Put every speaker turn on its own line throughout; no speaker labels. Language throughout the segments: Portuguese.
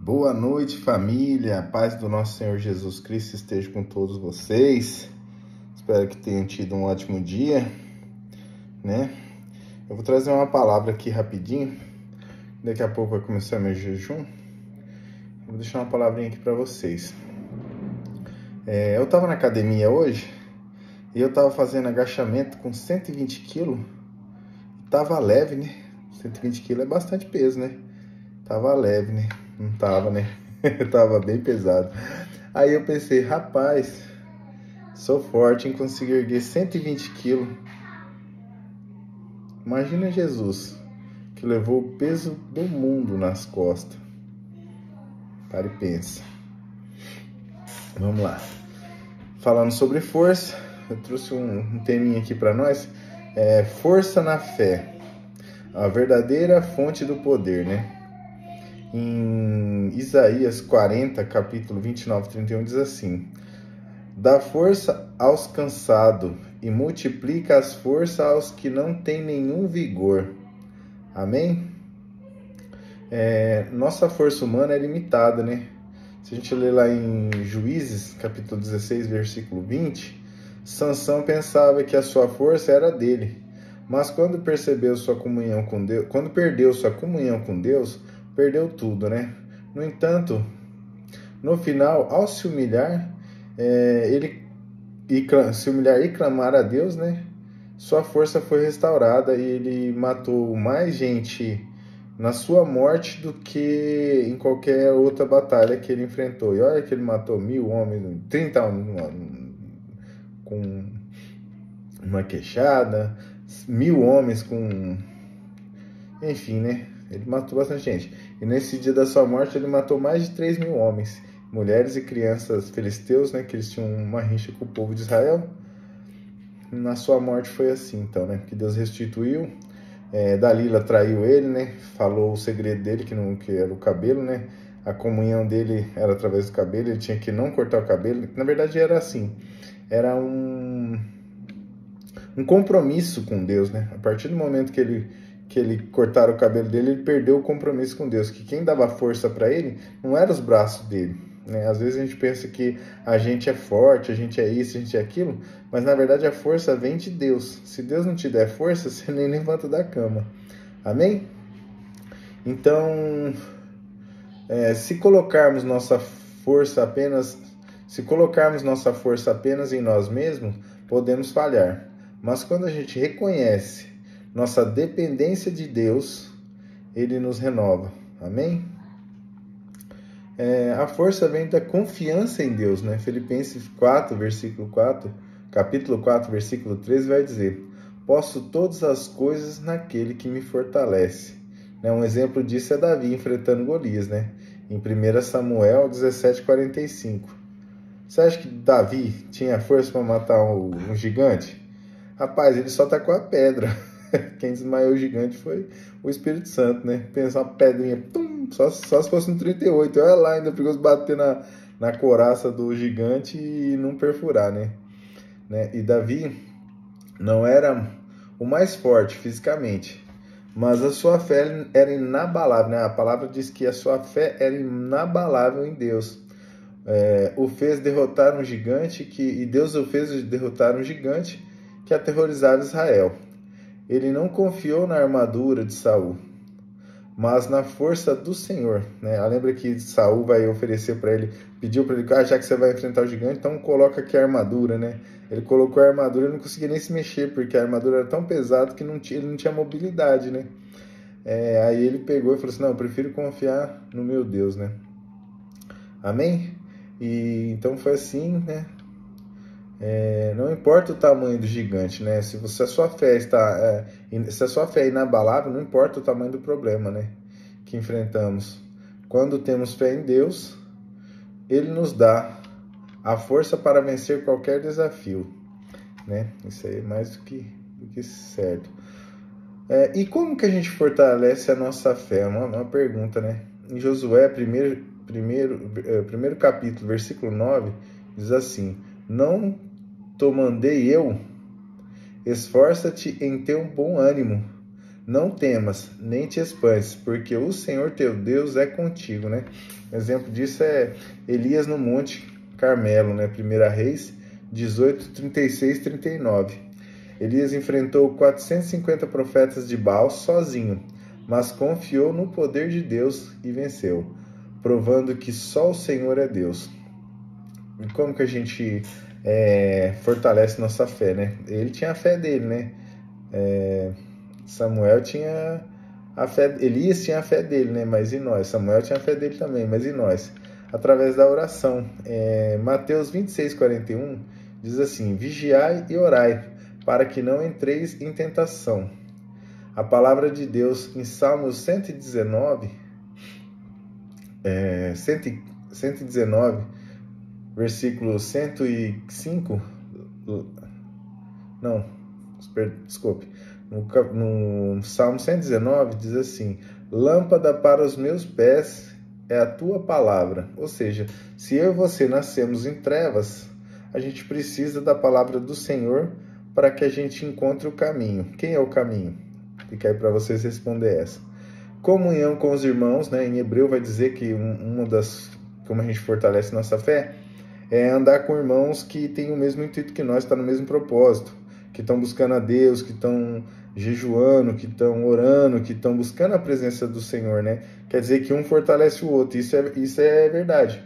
Boa noite, família. A paz do nosso Senhor Jesus Cristo esteja com todos vocês. Espero que tenham tido um ótimo dia, né? Eu vou trazer uma palavra aqui rapidinho. Daqui a pouco vai começar meu jejum. Eu vou deixar uma palavrinha aqui para vocês. Eu estava na academia hoje e eu estava fazendo agachamento com 120 quilos. Tava leve, né? 120 quilos é bastante peso, né? Tava leve, né? Não tava, né? Tava bem pesado. Aí eu pensei, rapaz, sou forte em conseguir erguer 120 quilos. Imagina Jesus, que levou o peso do mundo nas costas. Para e pensa. Vamos lá. Falando sobre força, eu trouxe um teminha aqui para nós. Força na fé. A verdadeira fonte do poder, né? Em Isaías 40, capítulo 29, 31, diz assim: dá força aos cansados e multiplica as forças aos que não têm nenhum vigor. Amém? Nossa força humana é limitada, né? Se a gente ler lá em Juízes, capítulo 16, versículo 20, Sansão pensava que a sua força era dele, mas quando perdeu sua comunhão com Deus, perdeu tudo, né? No entanto, no final, ao se humilhar, se humilhar e clamar a Deus, né? Sua força foi restaurada e ele matou mais gente na sua morte do que em qualquer outra batalha que ele enfrentou. E olha que ele matou 1000 homens, 30 homens com uma queixada, 1000 homens com... Enfim, né? Ele matou bastante gente. E nesse dia da sua morte, ele matou mais de 3.000 homens, mulheres e crianças filisteus, né? Que eles tinham uma rixa com o povo de Israel. Na sua morte foi assim, então, né? Que Deus restituiu. Dalila traiu ele, né? Falou o segredo dele, que era o cabelo, né? A comunhão dele era através do cabelo. Ele tinha que não cortar o cabelo. Na verdade, era assim. Era um compromisso com Deus, né? A partir do momento que ele cortaram o cabelo dele, ele perdeu o compromisso com Deus, que quem dava força para ele não eram os braços dele, né? Às vezes a gente pensa que a gente é forte, a gente é isso, a gente é aquilo, mas na verdade a força vem de Deus. Se Deus não te der força, você nem levanta da cama. Amém? Então, se colocarmos nossa força apenas em nós mesmos, podemos falhar. Mas quando a gente reconhece nossa dependência de Deus, Ele nos renova. Amém? A força vem da confiança em Deus, né? Filipenses 4, versículo 4, capítulo 4, versículo 13, vai dizer: posso todas as coisas naquele que me fortalece. Um exemplo disso é Davi enfrentando Golias, né? Em 1 Samuel 17, 45. Você acha que Davi tinha força para matar um gigante? Rapaz, ele só tacou a pedra. Quem desmaiou o gigante foi o Espírito Santo, né? Pensar uma pedrinha, só se fosse no 38. Olha lá, ainda perigoso bater na couraça do gigante e não perfurar, né? E Davi não era o mais forte fisicamente, mas a sua fé era inabalável, né? A palavra diz que a sua fé era inabalável em Deus. O fez derrotar um gigante e Deus o fez derrotar um gigante que aterrorizava Israel. Ele não confiou na armadura de Saul, mas na força do Senhor, né? Lembra que Saul vai oferecer para ele, pediu para ele, já que você vai enfrentar o gigante, então coloca aqui a armadura, né? Ele colocou a armadura e não conseguia nem se mexer, porque a armadura era tão pesada que ele não tinha mobilidade, né? Aí ele pegou e falou assim, não, eu prefiro confiar no meu Deus, né? Amém? E então foi assim, né? Não importa o tamanho do gigante, né? Se a sua fé é inabalável, não importa o tamanho do problema, né? Que enfrentamos. Quando temos fé em Deus, Ele nos dá a força para vencer qualquer desafio, né? Isso aí é mais do que certo. E como que a gente fortalece a nossa fé? É uma pergunta, né? Em Josué, primeiro capítulo, versículo 9, diz assim: não te mandei eu? Esforça-te em ter um bom ânimo. não temas, nem te espantes, porque o Senhor teu Deus é contigo, né? Um exemplo disso é Elias no Monte Carmelo, né? 1 Reis 18, 36, 39. Elias enfrentou 450 profetas de Baal sozinho, mas confiou no poder de Deus e venceu, provando que só o Senhor é Deus. E como que a gente fortalece nossa fé, né? Ele tinha a fé dele, né? Samuel tinha a fé, Elias tinha a fé dele, né? Mas e nós? Samuel tinha a fé dele também, mas e nós? Através da oração. Mateus 26, 41 diz assim: vigiai e orai, para que não entreis em tentação. A palavra de Deus em Salmos 119, 119, versículo 105, não, desculpe, no Salmo 119 diz assim: lâmpada para os meus pés é a tua palavra. Ou seja, se eu e você nascemos em trevas, a gente precisa da palavra do Senhor para que a gente encontre o caminho. Quem é o caminho? Fica aí para vocês responder essa. Comunhão com os irmãos, né? Em Hebreu vai dizer que uma das, como a gente fortalece nossa fé, é andar com irmãos que têm o mesmo intuito que nós, está no mesmo propósito, que estão buscando a Deus, que estão jejuando, que estão orando, que estão buscando a presença do Senhor, né? Quer dizer que um fortalece o outro, isso é verdade.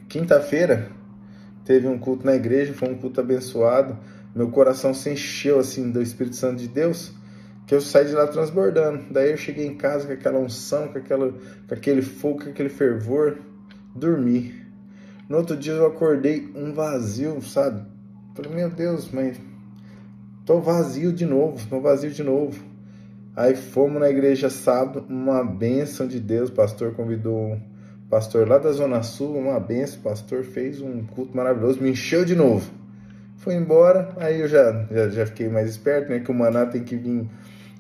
Quinta-feira teve um culto na igreja, foi um culto abençoado, meu coração se encheu assim do Espírito Santo de Deus, que eu saí de lá transbordando. Daí eu cheguei em casa com aquela unção, com aquele fogo, com aquele fervor, dormi. No outro dia eu acordei um vazio, sabe? Falei, meu Deus, mas tô vazio de novo. Aí fomos na igreja sábado, uma bênção de Deus, o pastor convidou um pastor lá da Zona Sul, uma bênção, o pastor fez um culto maravilhoso, me encheu de novo. Fui embora, aí eu já fiquei mais esperto, né? Que o maná tem que vir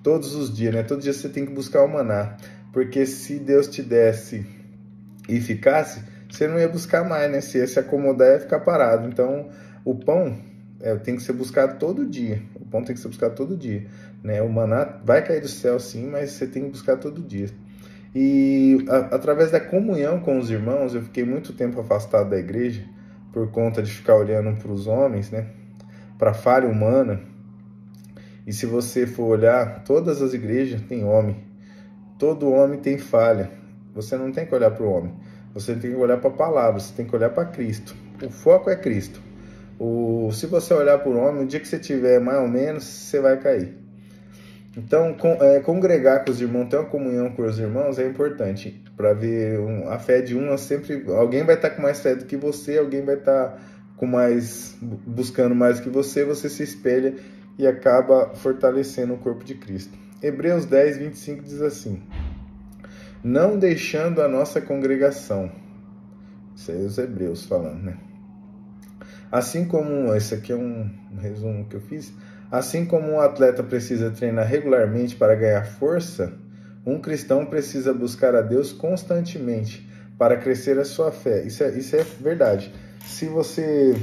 todos os dias, né? Todo dia você tem que buscar o maná, porque se Deus te desse e ficasse, você não ia buscar mais, né? Se ia se acomodar, ia ficar parado. Então, o pão tem que ser buscado todo dia. O pão tem que ser buscado todo dia, né? O maná vai cair do céu, sim, mas você tem que buscar todo dia. E através da comunhão com os irmãos, eu fiquei muito tempo afastado da igreja por conta de ficar olhando para os homens, né? Para a falha humana. E se você for olhar, todas as igrejas têm homem. Todo homem tem falha. Você não tem que olhar para o homem. Você tem que olhar para a palavra. Você tem que olhar para Cristo. O foco é Cristo. Se você olhar para o homem, o dia que você tiver mais ou menos, você vai cair. Então, congregar com os irmãos, ter uma comunhão com os irmãos é importante. Para ver a fé de um, sempre alguém vai estar com mais fé do que você, alguém vai estar buscando mais do que você se espelha e acaba fortalecendo o corpo de Cristo. Hebreus 10, 25 diz assim: não deixando a nossa congregação. Isso aí é os hebreus falando, né? Assim como, esse aqui é um resumo que eu fiz, assim como um atleta precisa treinar regularmente para ganhar força, um cristão precisa buscar a Deus constantemente para crescer a sua fé. Isso é verdade. Se você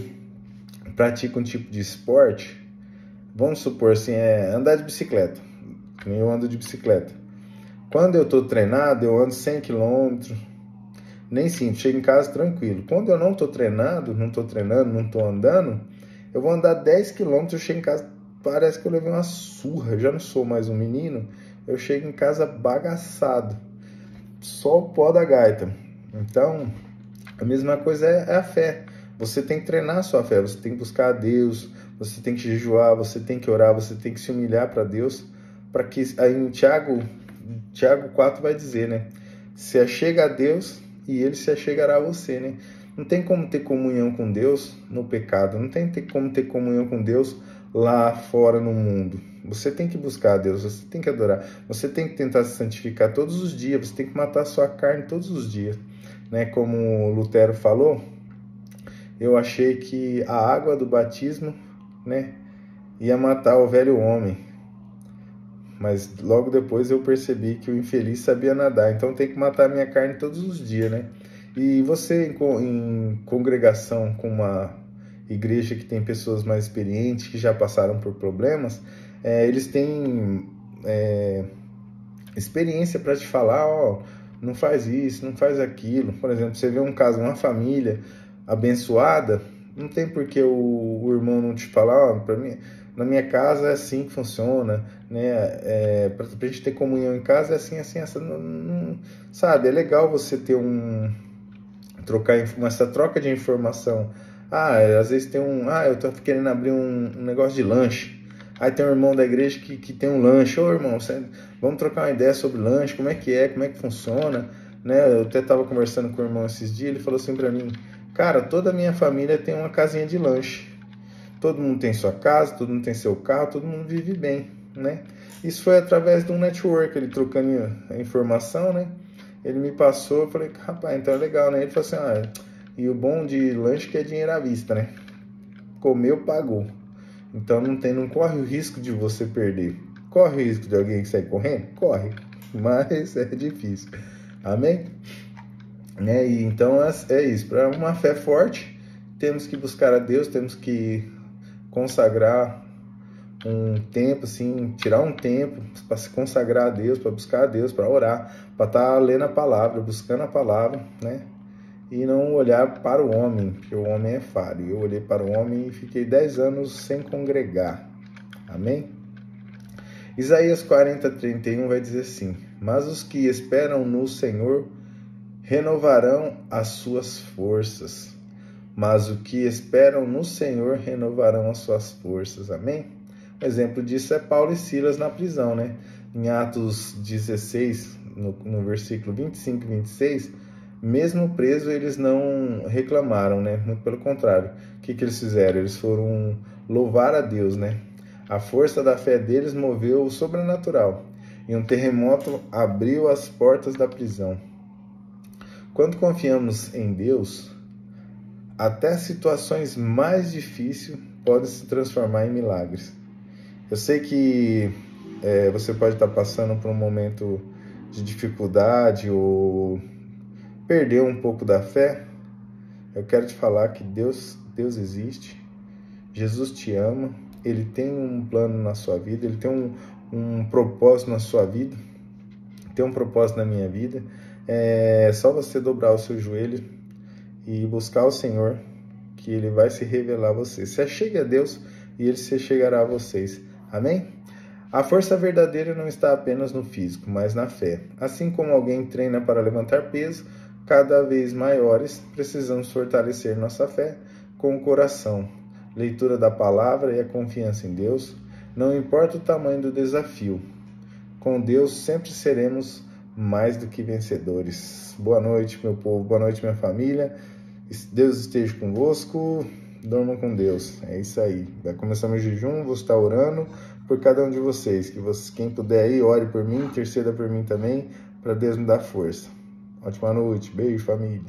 pratica um tipo de esporte, vamos supor assim, andar de bicicleta. Eu ando de bicicleta. Quando eu estou treinado, eu ando 100 km, nem sinto, chego em casa tranquilo. Quando eu não estou treinando, não estou andando, eu vou andar 10 km, eu chego em casa, parece que eu levei uma surra, eu já não sou mais um menino, eu chego em casa bagaçado, só o pó da gaita. Então, a mesma coisa é a fé. Você tem que treinar a sua fé, você tem que buscar a Deus, você tem que jejuar, você tem que orar, você tem que se humilhar para Deus, para que aí em Tiago 4 vai dizer, né? Se achega a Deus e Ele se achegará a você, né? Não tem como ter comunhão com Deus no pecado, não tem como ter comunhão com Deus lá fora no mundo. Você tem que buscar a Deus, você tem que adorar, você tem que tentar se santificar todos os dias, você tem que matar a sua carne todos os dias, né? Como Lutero falou, eu achei que a água do batismo, né, ia matar o velho homem, mas logo depois eu percebi que o infeliz sabia nadar, então tem que matar a minha carne todos os dias, né? E você em congregação com uma igreja que tem pessoas mais experientes, que já passaram por problemas, eles têm experiência para te falar, ó, não faz isso, não faz aquilo. Por exemplo, você vê um caso, uma família abençoada, não tem por que o irmão não te falar, ó, para mim, na minha casa é assim que funciona, né? Para a gente ter comunhão em casa é assim, assim, essa, não, sabe? É legal você ter essa troca de informação. Às vezes tem eu tô querendo abrir um negócio de lanche. Aí tem um irmão da igreja que tem um lanche. Ô irmão, vamos trocar uma ideia sobre lanche, como é que funciona, né? Eu até tava conversando com o irmão esses dias, ele falou assim pra mim, cara, toda a minha família tem uma casinha de lanche. Todo mundo tem sua casa, todo mundo tem seu carro, todo mundo vive bem, né? Isso foi através de um network, ele trocando a informação, né? Ele me passou, eu falei, rapaz, então é legal, né? Ele falou assim, e o bom de lanche que é dinheiro à vista, né? Comeu, pagou. Então não corre o risco de você perder. Corre o risco de alguém que sair correndo? Corre, mas é difícil. Amém? Né? E então é isso. Para uma fé forte, temos que buscar a Deus, temos que consagrar um tempo, assim, tirar um tempo para se consagrar a Deus, para buscar a Deus, para orar, para estar lendo a palavra, buscando a palavra, né? E não olhar para o homem, porque o homem é falho. Eu olhei para o homem e fiquei 10 anos sem congregar. Amém? Isaías 40:31 vai dizer assim: mas os que esperam no Senhor renovarão as suas forças. Mas os que esperam no Senhor renovarão as suas forças. Amém? Um exemplo disso é Paulo e Silas na prisão, né? Em Atos 16, no versículo 25 e 26, mesmo preso, eles não reclamaram, né? Muito pelo contrário. O que eles fizeram? Eles foram louvar a Deus, né? A força da fé deles moveu o sobrenatural. E um terremoto abriu as portas da prisão. Quando confiamos em Deus, até situações mais difíceis podem se transformar em milagres. Eu sei que você pode estar passando por um momento de dificuldade ou perder um pouco da fé. Eu quero te falar que Deus existe, Jesus te ama, Ele tem um plano na sua vida, Ele tem um propósito na sua vida, tem um propósito na minha vida. É só você dobrar o seu joelho e buscar o Senhor, que Ele vai se revelar a você. Se achegue a Deus e Ele se chegará a vocês. Amém? A força verdadeira não está apenas no físico, mas na fé. Assim como alguém treina para levantar peso, cada vez maiores, precisamos fortalecer nossa fé com o coração, leitura da palavra e a confiança em Deus. Não importa o tamanho do desafio, com Deus sempre seremos mais do que vencedores. Boa noite, meu povo, boa noite, minha família. Deus esteja convosco, dormam com Deus. É isso aí. Vai começar meu jejum, vou estar orando por cada um de vocês. Quem puder aí, ore por mim, interceda por mim também, para Deus me dar força. Ótima noite, beijo, família.